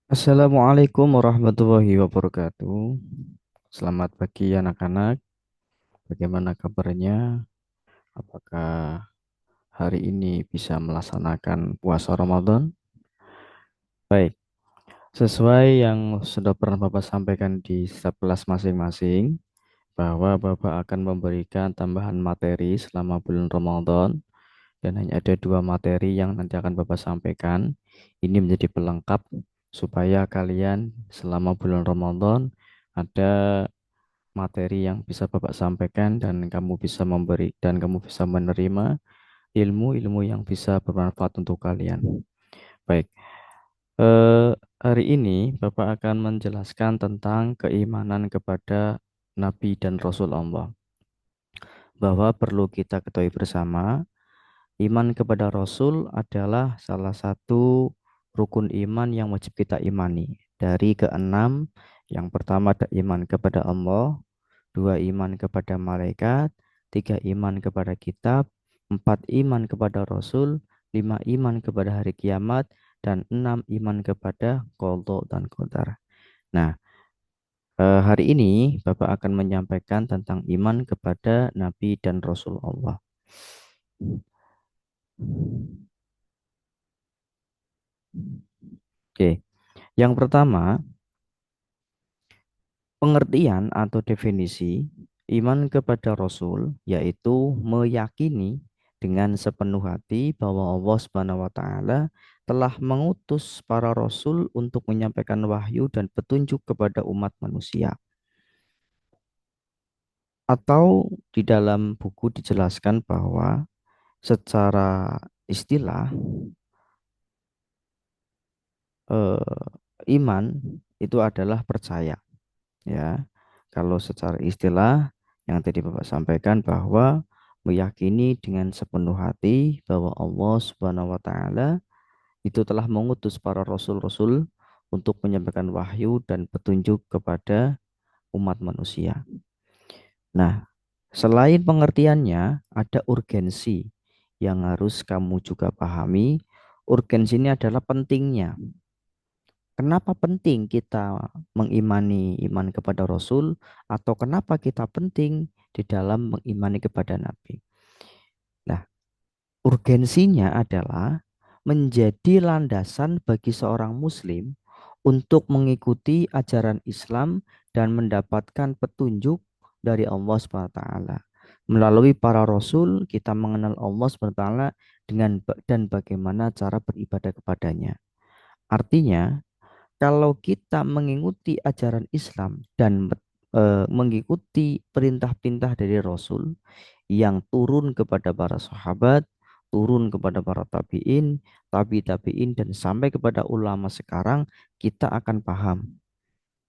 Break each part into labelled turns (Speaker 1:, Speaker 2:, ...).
Speaker 1: Assalamualaikum warahmatullahi wabarakatuh. Selamat pagi anak-anak. Bagaimana kabarnya? Apakah hari ini bisa melaksanakan puasa Ramadan? Baik, sesuai yang sudah pernah Bapak sampaikan di setiap kelas masing-masing, bahwa Bapak akan memberikan tambahan materi selama bulan Ramadan dan hanya ada dua materi yang nanti akan Bapak sampaikan. Ini menjadi pelengkap supaya kalian selama bulan Ramadan ada materi yang bisa Bapak sampaikan dan kamu bisa memberi dan kamu bisa menerima ilmu-ilmu yang bisa bermanfaat untuk kalian. Baik, eh, hari ini Bapak akan menjelaskan tentang keimanan kepada Nabi dan Rasul Allah, bahwa perlu kita ketahui bersama, iman kepada Rasul adalah salah satu rukun iman yang wajib kita imani. Dari keenam, yang pertama ada iman kepada Allah, dua iman kepada malaikat, tiga iman kepada kitab, empat iman kepada Rasul, lima iman kepada hari kiamat, dan enam iman kepada qadha dan qadar. Nah, hari ini Bapak akan menyampaikan tentang iman kepada Nabi dan Rasul Allah. Oke, yang pertama, pengertian atau definisi iman kepada Rasul yaitu meyakini dengan sepenuh hati bahwa Allah Subhanahu wa taala telah mengutus para rasul untuk menyampaikan wahyu dan petunjuk kepada umat manusia. Atau di dalam buku dijelaskan bahwa secara istilah iman itu adalah percaya, ya. Kalau secara istilah yang tadi Bapak sampaikan bahwa meyakini dengan sepenuh hati bahwa Allah Subhanahu wa taala itu telah mengutus para rasul-rasul untuk menyampaikan wahyu dan petunjuk kepada umat manusia. Nah, selain pengertiannya, ada urgensi yang harus kamu juga pahami. Urgensi ini adalah pentingnya. Kenapa penting kita mengimani iman kepada Rasul atau kenapa kita penting di dalam mengimani kepada Nabi? Nah, urgensinya adalah menjadi landasan bagi seorang Muslim untuk mengikuti ajaran Islam dan mendapatkan petunjuk dari Allah SWT. Melalui para Rasul, kita mengenal Allah SWT dan bagaimana cara beribadah kepadanya. Artinya, kalau kita mengikuti ajaran Islam dan mengikuti perintah-perintah dari Rasul yang turun kepada para sahabat, turun kepada para tabi'in, tabi'in dan sampai kepada ulama sekarang, kita akan paham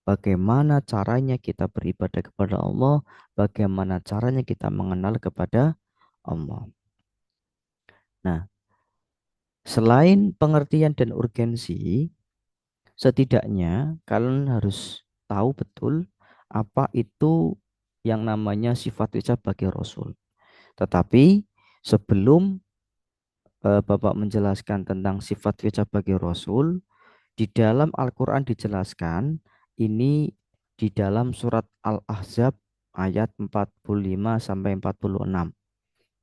Speaker 1: bagaimana caranya kita beribadah kepada Allah, bagaimana caranya kita mengenal kepada Allah. Nah, selain pengertian dan urgensi, setidaknya kalian harus tahu betul apa itu yang namanya sifat ijab bagi Rasul. Tetapi sebelum Bapak menjelaskan tentang sifat ijab bagi Rasul, di dalam Al-Quran dijelaskan ini di dalam surat Al-Ahzab ayat 45 sampai 46.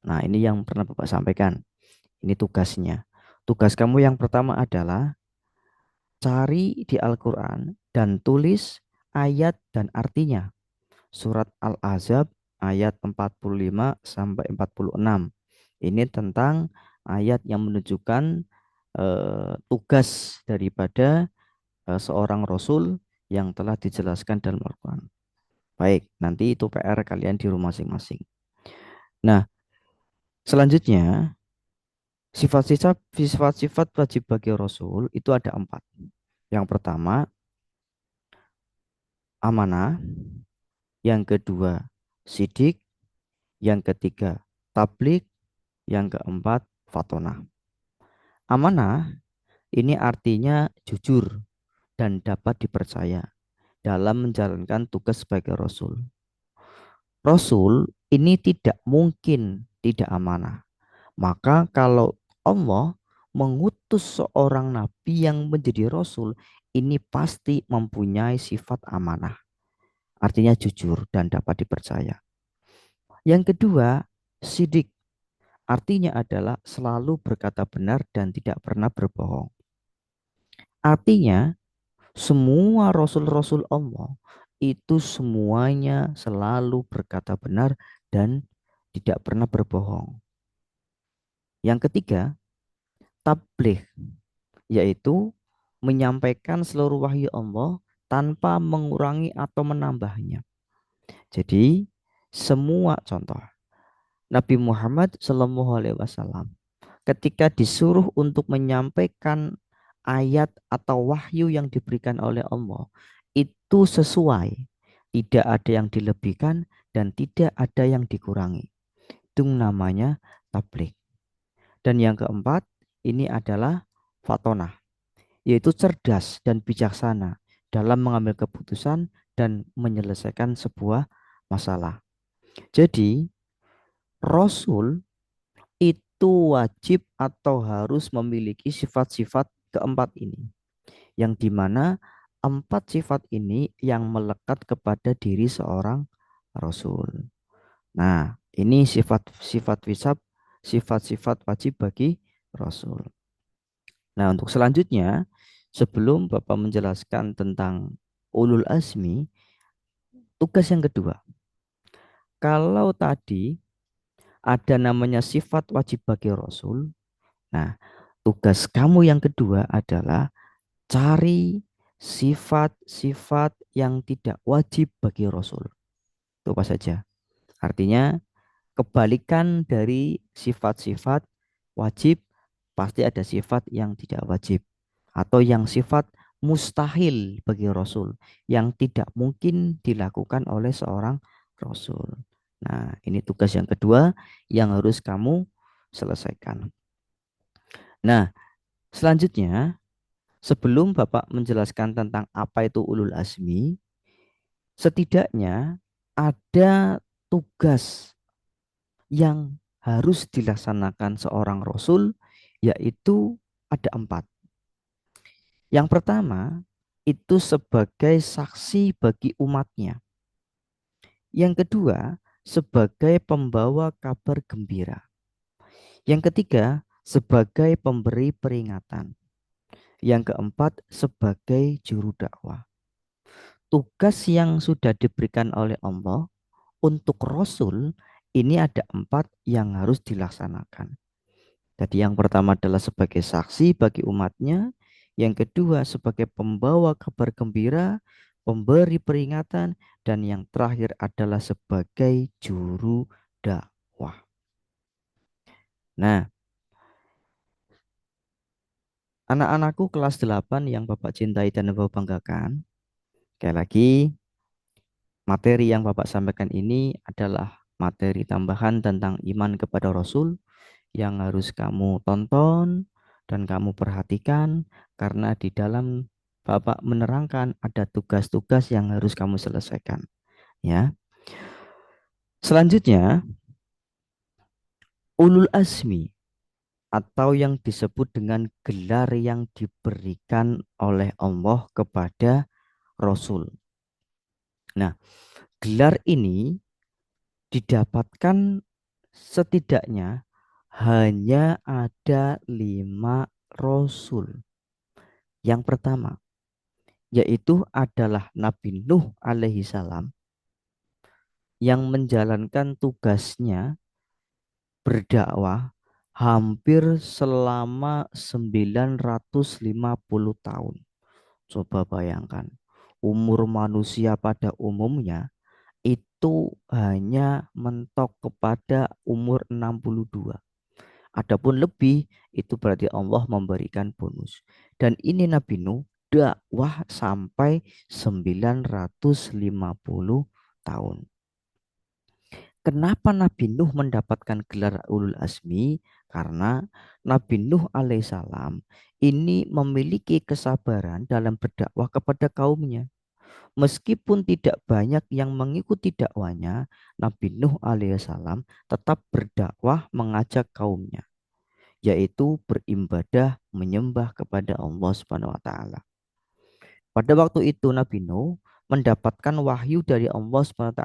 Speaker 1: Nah, ini yang pernah Bapak sampaikan. Ini tugasnya. Tugas kamu yang pertama adalah cari di Al-Quran dan tulis ayat dan artinya. Surat Al-Ahzab ayat 45 sampai 46. Ini tentang ayat yang menunjukkan tugas daripada seorang rasul yang telah dijelaskan dalam Al-Quran. Baik, nanti itu PR kalian di rumah masing-masing. Nah, selanjutnya sifat-sifat wajib bagi rasul itu ada empat. Yang pertama, amanah. Yang kedua, sidik. Yang ketiga, tablik. Yang keempat, fatonah. Amanah ini artinya jujur dan dapat dipercaya dalam menjalankan tugas sebagai rasul. Rasul ini tidak mungkin tidak amanah. Maka kalau Allah mengutus seorang nabi yang menjadi rasul, ini pasti mempunyai sifat amanah, artinya jujur dan dapat dipercaya. Yang kedua, sidik, artinya adalah selalu berkata benar dan tidak pernah berbohong. Artinya, semua rasul-rasul Allah itu semuanya selalu berkata benar dan tidak pernah berbohong. Yang ketiga, tabligh, yaitu menyampaikan seluruh wahyu Allah tanpa mengurangi atau menambahnya. Jadi, semua contoh Nabi Muhammad Shallallahu Alaihi Wasallam ketika disuruh untuk menyampaikan ayat atau wahyu yang diberikan oleh Allah itu sesuai, tidak ada yang dilebihkan dan tidak ada yang dikurangi. Itu namanya tabligh. Dan yang keempat, ini adalah fatonah, yaitu cerdas dan bijaksana dalam mengambil keputusan dan menyelesaikan sebuah masalah. Jadi, Rasul itu wajib atau harus memiliki sifat-sifat keempat ini, yang dimana empat sifat ini yang melekat kepada diri seorang Rasul. Nah, ini sifat-sifat wajib bagi Rasul. Nah, untuk selanjutnya, sebelum Bapak menjelaskan tentang ulul azmi, tugas yang kedua. Kalau tadi ada namanya sifat wajib bagi Rasul, nah, tugas kamu yang kedua adalah cari sifat-sifat yang tidak wajib bagi Rasul. Itu apa saja? Artinya, kebalikan dari sifat-sifat wajib, pasti ada sifat yang tidak wajib atau yang sifat mustahil bagi Rasul yang tidak mungkin dilakukan oleh seorang Rasul. Nah, ini tugas yang kedua yang harus kamu selesaikan. Nah, selanjutnya, sebelum Bapak menjelaskan tentang apa itu ulul azmi, setidaknya ada tugas yang harus dilaksanakan seorang Rasul, yaitu ada empat. Yang pertama, itu sebagai saksi bagi umatnya. Yang kedua, sebagai pembawa kabar gembira. Yang ketiga, sebagai pemberi peringatan. Yang keempat, sebagai juru dakwah. Tugas yang sudah diberikan oleh Allah untuk Rasul ini ada empat yang harus dilaksanakan. Jadi yang pertama adalah sebagai saksi bagi umatnya, yang kedua sebagai pembawa kabar gembira, pemberi peringatan, dan yang terakhir adalah sebagai juru dakwah. Nah, anak-anakku kelas 8 yang Bapak cintai dan Bapak banggakan, sekali lagi materi yang Bapak sampaikan ini adalah materi tambahan tentang iman kepada Rasul yang harus kamu tonton dan kamu perhatikan karena di dalam Bapak menerangkan ada tugas-tugas yang harus kamu selesaikan, ya. Selanjutnya, ulul azmi atau yang disebut dengan gelar yang diberikan oleh Allah kepada Rasul. Nah, gelar ini didapatkan setidaknya hanya ada 5 Rasul. Yang pertama, yaitu adalah Nabi Nuh alaihi salam yang menjalankan tugasnya berdakwah hampir selama 950 tahun. Coba bayangkan, umur manusia pada umumnya itu hanya mentok kepada umur 62. Adapun lebih itu berarti Allah memberikan bonus. Dan ini Nabi Nuh dakwah sampai 950 tahun. Kenapa Nabi Nuh mendapatkan gelar Ulul Azmi? Karena Nabi Nuh alaihissalam ini memiliki kesabaran dalam berdakwah kepada kaumnya. Meskipun tidak banyak yang mengikuti dakwanya, Nabi Nuh alaihissalam tetap berdakwah mengajak kaumnya, yaitu beribadah menyembah kepada Allah Subhanahu wa taala. Pada waktu itu Nabi Nuh mendapatkan wahyu dari Allah SWT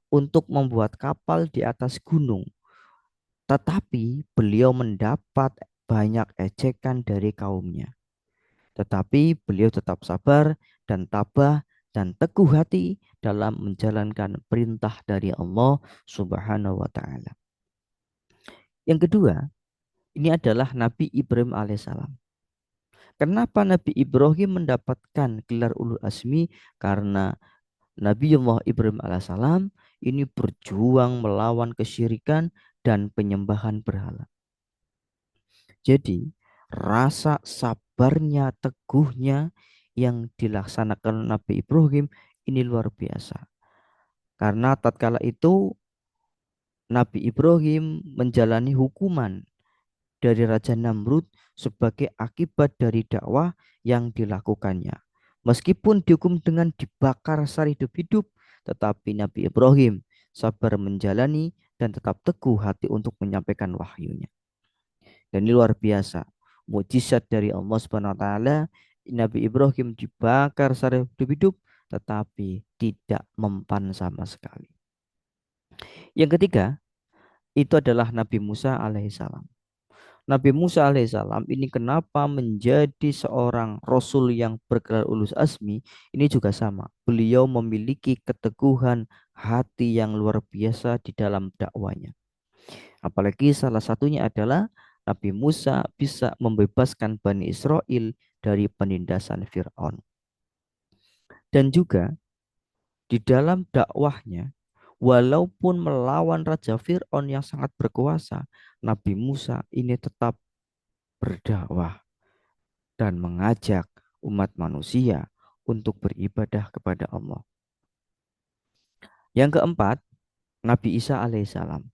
Speaker 1: untuk membuat kapal di atas gunung. Tetapi beliau mendapat banyak ejekan dari kaumnya. Tetapi beliau tetap sabar dan tabah dan teguh hati dalam menjalankan perintah dari Allah Subhanahu wa taala. Yang kedua, ini adalah Nabi Ibrahim alaihissalam. Kenapa Nabi Ibrahim mendapatkan gelar ulul azmi? Karena Nabiullah Ibrahim alaihissalam ini berjuang melawan kesyirikan dan penyembahan berhala. Jadi, rasa sabarnya, teguhnya yang dilaksanakan Nabi Ibrahim ini luar biasa. Karena tatkala itu Nabi Ibrahim menjalani hukuman dari Raja Namrud sebagai akibat dari dakwah yang dilakukannya. Meskipun dihukum dengan dibakar secara hidup-hidup, tetapi Nabi Ibrahim sabar menjalani dan tetap teguh hati untuk menyampaikan wahyunya. Dan ini luar biasa. Mujizat dari Allah Subhanahu wa taala, Nabi Ibrahim dibakar secara hidup-hidup tetapi tidak mempan sama sekali. Yang ketiga, itu adalah Nabi Musa alaihissalam. Nabi Musa alaihissalam ini kenapa menjadi seorang rasul yang bergelar ulus asmi, ini juga sama. Beliau memiliki keteguhan hati yang luar biasa di dalam dakwanya. Apalagi salah satunya adalah Nabi Musa bisa membebaskan Bani Israel dari penindasan Fir'aun. Dan juga di dalam dakwahnya, walaupun melawan Raja Fir'aun yang sangat berkuasa, Nabi Musa ini tetap berdakwah dan mengajak umat manusia untuk beribadah kepada Allah. Yang keempat, Nabi Isa alaihissalam.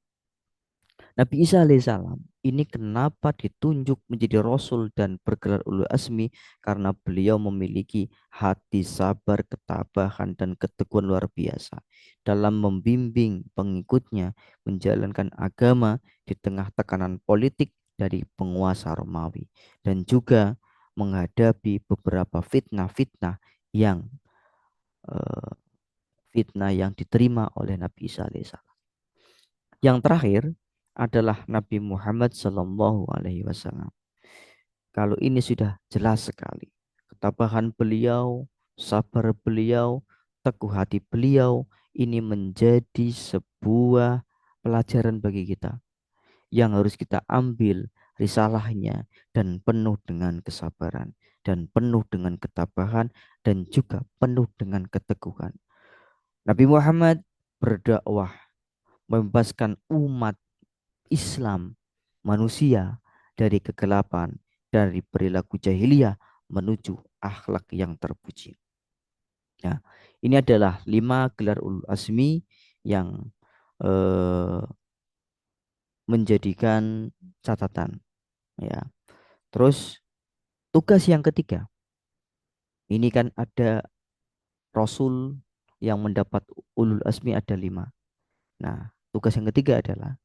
Speaker 1: Nabi Isa alaihissalam ini kenapa ditunjuk menjadi rasul dan bergelar ulul azmi, karena beliau memiliki hati sabar, ketabahan dan keteguhan luar biasa dalam membimbing pengikutnya menjalankan agama di tengah tekanan politik dari penguasa Romawi dan juga menghadapi beberapa fitnah-fitnah yang eh, fitnah yang diterima oleh Nabi Isa alaihissalam. Yang terakhir adalah Nabi Muhammad Sallallahu Alaihi Wasallam. Kalau ini sudah jelas sekali, ketabahan beliau, sabar beliau, teguh hati beliau, ini menjadi sebuah pelajaran bagi kita yang harus kita ambil risalahnya dan penuh dengan kesabaran dan penuh dengan ketabahan dan juga penuh dengan keteguhan. Nabi Muhammad berdakwah membebaskan umat Islam manusia dari kegelapan, dari perilaku jahiliyah menuju akhlak yang terpuji. Nah, ini adalah 5 gelar ulul azmi yang eh, menjadikan catatan. Ya, terus tugas yang ketiga, ini kan ada Rasul yang mendapat ulul azmi ada 5. Nah, tugas yang ketiga adalah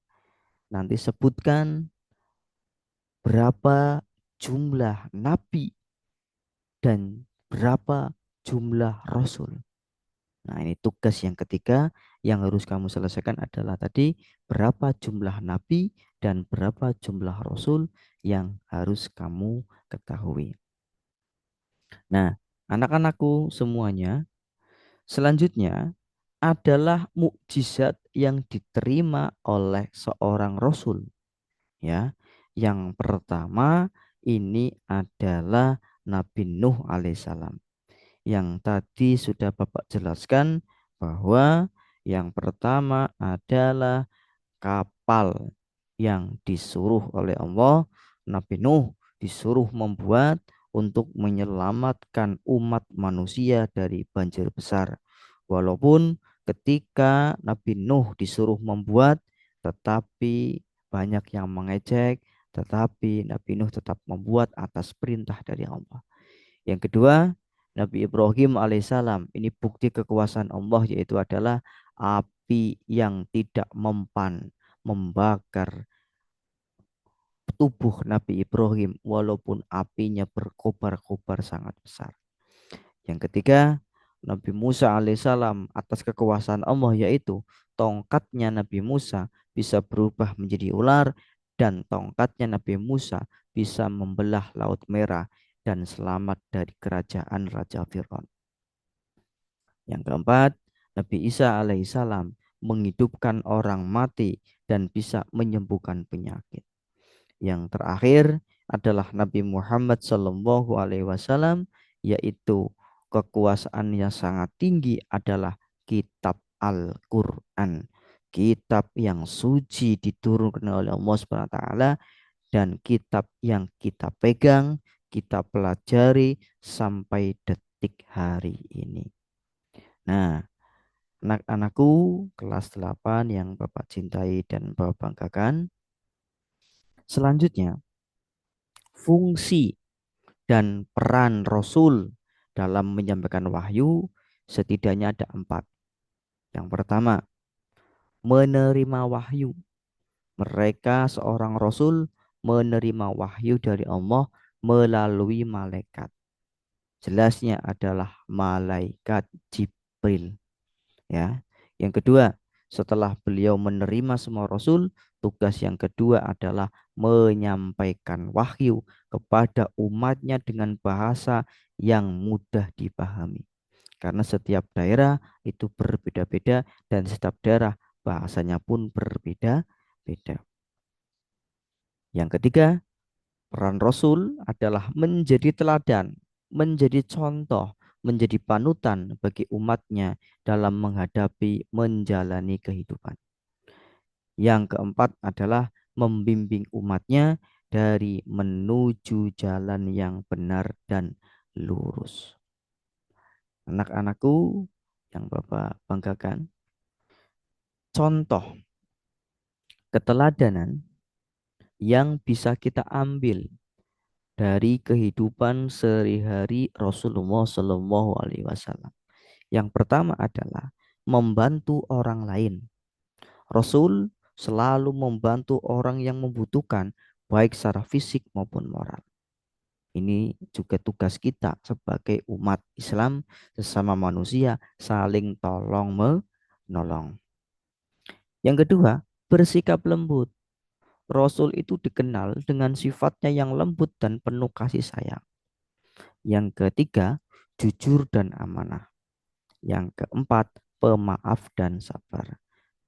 Speaker 1: nanti sebutkan berapa jumlah nabi dan berapa jumlah rasul. Nah, ini tugas yang ketiga yang harus kamu selesaikan adalah tadi berapa jumlah nabi dan berapa jumlah rasul yang harus kamu ketahui. Nah, anak-anakku semuanya, selanjutnya adalah mukjizat yang diterima oleh seorang rasul, ya. Yang pertama ini adalah Nabi Nuh alaihissalam. Yang tadi sudah Bapak jelaskan bahwa yang pertama adalah kapal yang disuruh oleh Allah, Nabi Nuh disuruh membuat untuk menyelamatkan umat manusia dari banjir besar. Walaupun ketika Nabi Nuh disuruh membuat, tetapi banyak yang mengejek, tetapi Nabi Nuh tetap membuat atas perintah dari Allah. Yang kedua, Nabi Ibrahim alaihissalam. Ini bukti kekuasaan Allah, yaitu adalah api yang tidak mempan membakar tubuh Nabi Ibrahim walaupun apinya berkobar-kobar sangat besar. Yang ketiga, Nabi Musa alaihissalam atas kekuasaan Allah yaitu tongkatnya Nabi Musa bisa berubah menjadi ular dan tongkatnya Nabi Musa bisa membelah Laut Merah dan selamat dari kerajaan Raja Firaun. Yang keempat, Nabi Isa alaihissalam menghidupkan orang mati dan bisa menyembuhkan penyakit. Yang terakhir adalah Nabi Muhammad Shallallahu Alaihi Wasallam, yaitu kekuasaan yang sangat tinggi adalah kitab Al-Quran, kitab yang suci diturunkan oleh Allah Subhanahu Wa Taala dan kitab yang kita pegang, kita pelajari sampai detik hari ini. Nah, anak-anakku kelas 8 yang Bapak cintai dan Bapak banggakan, selanjutnya fungsi dan peran Rasul dalam menyampaikan wahyu setidaknya ada 4. Yang pertama, menerima wahyu. Mereka seorang Rasul menerima wahyu dari Allah melalui malaikat. Jelasnya adalah malaikat Jibril. Ya. Yang kedua, setelah beliau menerima semua Rasul, tugas yang kedua adalah menyampaikan wahyu kepada umatnya dengan bahasa yang mudah dipahami. Karena setiap daerah itu berbeda-beda dan setiap daerah bahasanya pun berbeda-beda. Yang ketiga, peran Rasul adalah menjadi teladan, menjadi contoh, menjadi panutan bagi umatnya dalam menghadapi menjalani kehidupan. Yang keempat adalah membimbing umatnya dari menuju jalan yang benar dan lurus. Anak-anakku yang Bapak banggakan, contoh keteladanan yang bisa kita ambil dari kehidupan sehari-hari Rasulullah Shallallahu Alaihi Wasallam. Yang pertama adalah membantu orang lain. Rasul selalu membantu orang yang membutuhkan, baik secara fisik maupun moral. Ini juga tugas kita sebagai umat Islam sesama manusia, saling tolong menolong. Yang kedua, bersikap lembut. Rasul itu dikenal dengan sifatnya yang lembut dan penuh kasih sayang. Yang ketiga, jujur dan amanah. Yang keempat, pemaaf dan sabar.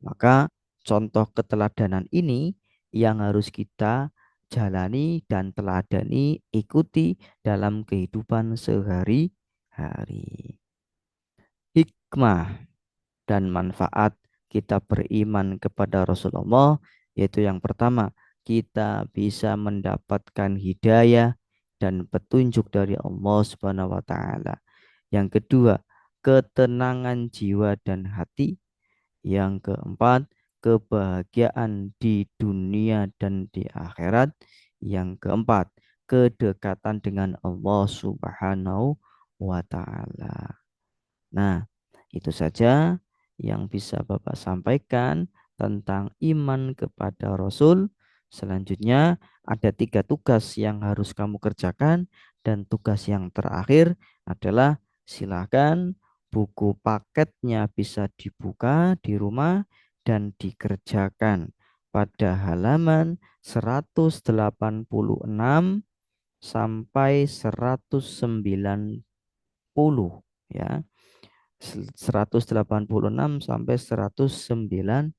Speaker 1: Maka contoh keteladanan ini yang harus kita jalani dan teladani, ikuti dalam kehidupan sehari-hari. Hikmah dan manfaat kita beriman kepada Rasulullah, yaitu yang pertama, kita bisa mendapatkan hidayah dan petunjuk dari Allah Subhanahu wa taala. Yang kedua, ketenangan jiwa dan hati. Yang keempat, kebahagiaan di dunia dan di akhirat. Yang keempat, kedekatan dengan Allah Subhanahu wa taala. Nah, itu saja yang bisa Bapak sampaikan tentang iman kepada Rasul. Selanjutnya ada 3 tugas yang harus kamu kerjakan dan tugas yang terakhir adalah silakan buku paketnya bisa dibuka di rumah dan dikerjakan pada halaman 186 sampai 190 ya. 186 sampai 190.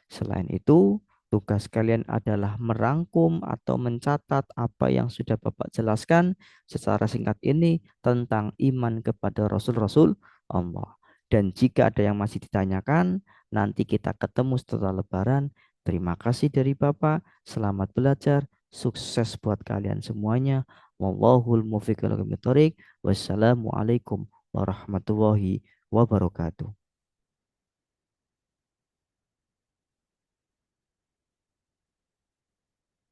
Speaker 1: Selain itu, tugas kalian adalah merangkum atau mencatat apa yang sudah Bapak jelaskan secara singkat ini tentang iman kepada Rasul-Rasul Allah. Dan jika ada yang masih ditanyakan, nanti kita ketemu setelah Lebaran. Terima kasih dari Bapak. Selamat belajar. Sukses buat kalian semuanya. Wallahul muwaffiq ila aqwamit thoriq. Wassalamualaikum warahmatullahi wabarakatuh.